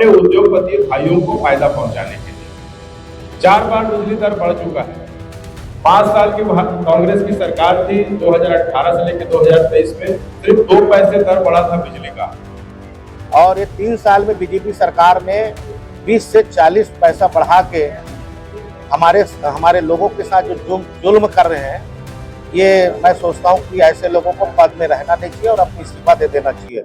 अपने उद्योगपति भाइयों को फायदा पहुंचाने के लिए 4 बार बिजली दर बढ़ चुका है। 5 साल की कांग्रेस की सरकार थी, 2018 से लेकर 2023 में सिर्फ 2 पैसे दर बढ़ा था बिजली का, और ये 3 साल में बीजेपी सरकार ने 20 से 40 पैसा बढ़ा के हमारे लोगों के साथ जो जुल्म कर रहे हैं, ये मैं सोचता हूँ कि ऐसे लोगों को पद में रहना नहीं चाहिए और अपनी इस्तीफा दे देना चाहिए।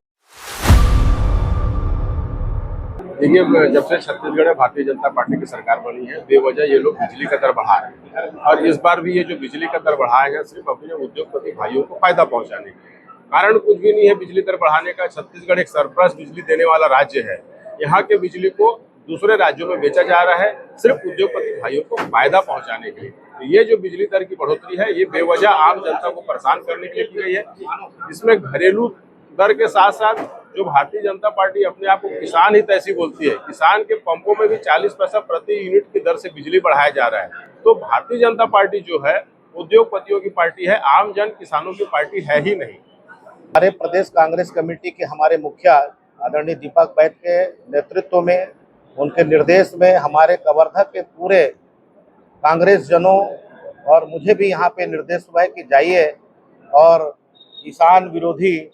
देखिए, जब से छत्तीसगढ़ में भारतीय जनता पार्टी की सरकार बनी है, बेवजह ये लोग बिजली का दर बढ़ा रहे हैं और इस बार भी ये जो बिजली का दर बढ़ाए हैं सिर्फ अपने उद्योगपति भाइयों को फायदा पहुंचाने के लिए। कारण कुछ भी नहीं है बिजली दर बढ़ाने का। छत्तीसगढ़ एक सरप्लस बिजली देने वाला राज्य है। यहाँ के बिजली को दूसरे राज्यों में बेचा जा रहा है सिर्फ उद्योगपति भाइयों को फायदा पहुंचाने के लिए। तो ये जो बिजली दर की बढ़ोतरी है, ये बेवजह आम जनता को परेशान करने के लिए की गई है। इसमें घरेलू दर के साथ साथ जो भारतीय जनता पार्टी अपने आप को किसान हित ऐसी बोलती है, किसान के पंपों में भी 40 पैसा प्रति यूनिट की दर से बिजली बढ़ाया जा रहा है। तो भारतीय जनता पार्टी जो है उद्योगपतियों की पार्टी है, आम जन किसानों की पार्टी है ही नहीं। हमारे प्रदेश कांग्रेस कमेटी के हमारे मुखिया आदरणीय दीपक बैद के नेतृत्व में, उनके निर्देश में हमारे कवर्धा के पूरे कांग्रेस जनों और मुझे भी यहाँ पे निर्देश हुआ है कि जाइए और किसान विरोधी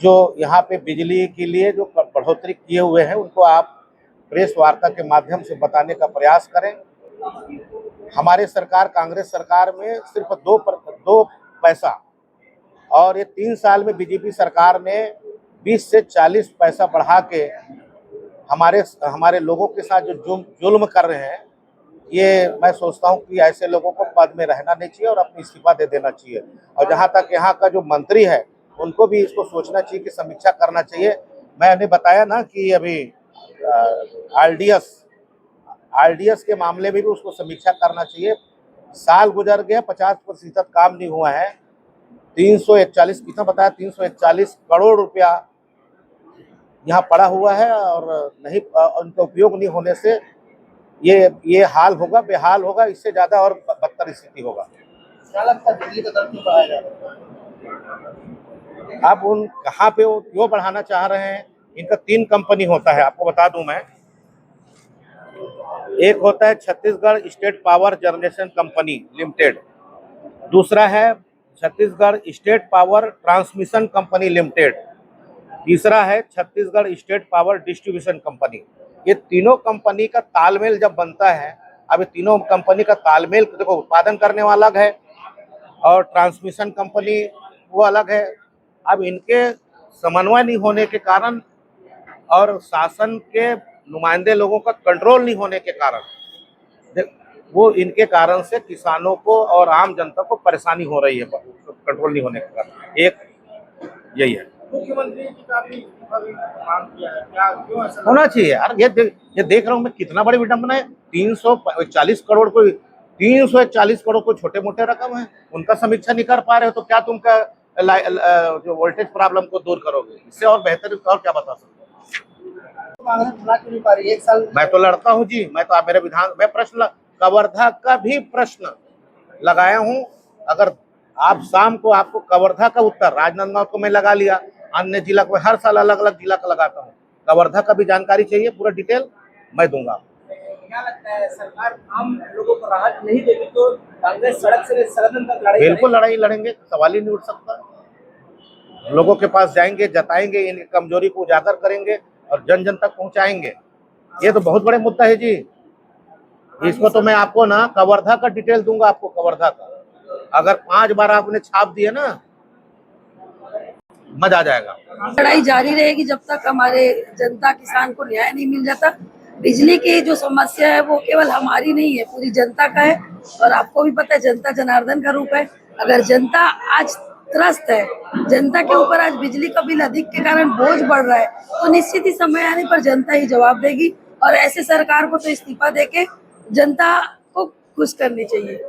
जो यहाँ पे बिजली के लिए जो बढ़ोतरी किए हुए हैं उनको आप प्रेस वार्ता के माध्यम से बताने का प्रयास करें। हमारे सरकार, कांग्रेस सरकार में सिर्फ 2 पैसा, और ये 3 साल में बीजेपी सरकार ने 20 से 40 पैसा बढ़ा के हमारे लोगों के साथ जो जुल्म कर रहे हैं, ये मैं सोचता हूँ कि ऐसे लोगों को पद में रहना नहीं चाहिए और अपनी इस्तीफा दे देना चाहिए। और जहाँ तक यहाँ का जो मंत्री है उनको भी इसको सोचना चाहिए कि समीक्षा करना चाहिए। मैंने बताया ना कि अभी आरडीएस के मामले में भी उसको समीक्षा करना चाहिए। साल गुजर गया, 50% काम नहीं हुआ है। 341 कितना बताया, 341 करोड़ रुपया यहाँ पड़ा हुआ है और नहीं, उनका उपयोग नहीं होने से ये हाल होगा, बेहाल होगा, इससे ज्यादा और बदतर स्थिति होगा। क्या लगता है बिजली का दर क्यों बढ़ाया जा रहा है? अब उन कहाँ पे वो क्यों बढ़ाना चाह रहे हैं? इनका 3 कंपनी होता है, आपको बता दूं मैं। एक होता है Chhattisgarh state power generation company limited, दूसरा है Chhattisgarh state power transmission company limited, तीसरा है Chhattisgarh state power distribution company. ये तीनों कंपनी का तालमेल जब बनता है, अब तीनों कंपनी का तालमेल, देखो, उत्पादन करने वाला अलग है और ट्रांसमिशन कंपनी वो अलग है। अब इनके समन्वय नहीं होने के कारण और शासन के नुमाइंदे लोगों का कंट्रोल नहीं होने के कारण, वो इनके कारण से किसानों को और आम जनता को परेशानी हो रही है, कंट्रोल नहीं होने के कारण। एक यही है। मुख्यमंत्री जी का भी मांग किया है, क्या क्यों ऐसा होना चाहिए यार। ये देख रहा हूँ मैं, कितना बड़ी विडंबना है। 340 करोड़ कोई छोटे मोटे रकम है, उनका समीक्षा नहीं कर पा रहे हो तो क्या तुमका जो वोल्टेज प्रॉब्लम को दूर करोगे? इससे और बेहतर और क्या बता सकते हो? कांग्रेस लड़ा क्यों नहीं पा रही? 1 साल मैं तो लड़ता हूँ जी। मैं तो आप मेरे मैं प्रश्न, कवर्धा का भी प्रश्न लगाया हूँ। अगर आप शाम को आपको कवर्धा का उत्तर, राजनांदगांव को मैं लगा लिया, अन्य जिला को हर साल अलग अलग जिला का लगाता हूँ। कवर्धा का भी जानकारी चाहिए, पूरा डिटेल मैं दूंगा। क्या लगता है, सरकार आम लोगों को राहत नहीं देगी तो कांग्रेस सड़क तक लड़ाई? बिल्कुल लड़ाई लड़ेंगे, सवाल ही नहीं उठ सकता। लोगों के पास जाएंगे, जताएंगे, इनकी कमजोरी को उजागर करेंगे और जन जन तक पहुंचाएंगे। ये तो बहुत बड़े मुद्दा है जी। इसको तो मैं आपको ना कवर्धा का डिटेल दूंगा, आपको कवर्धा का। अगर 5 बार आपने छाप दिया ना, मजा आ जाएगा। लड़ाई जारी रहेगी जब तक हमारे जनता किसान को न्याय नहीं मिल जाता। बिजली की जो समस्या है वो केवल हमारी नहीं है, पूरी जनता का है। और आपको भी पता है जनता जनार्दन का रूप है। अगर जनता आज त्रस्त है, जनता के ऊपर आज बिजली का बिल अधिक के कारण बोझ बढ़ रहा है, तो निश्चित ही समय आने पर जनता ही जवाब देगी। और ऐसे सरकार को तो इस्तीफा देके जनता को खुश करनी चाहिए।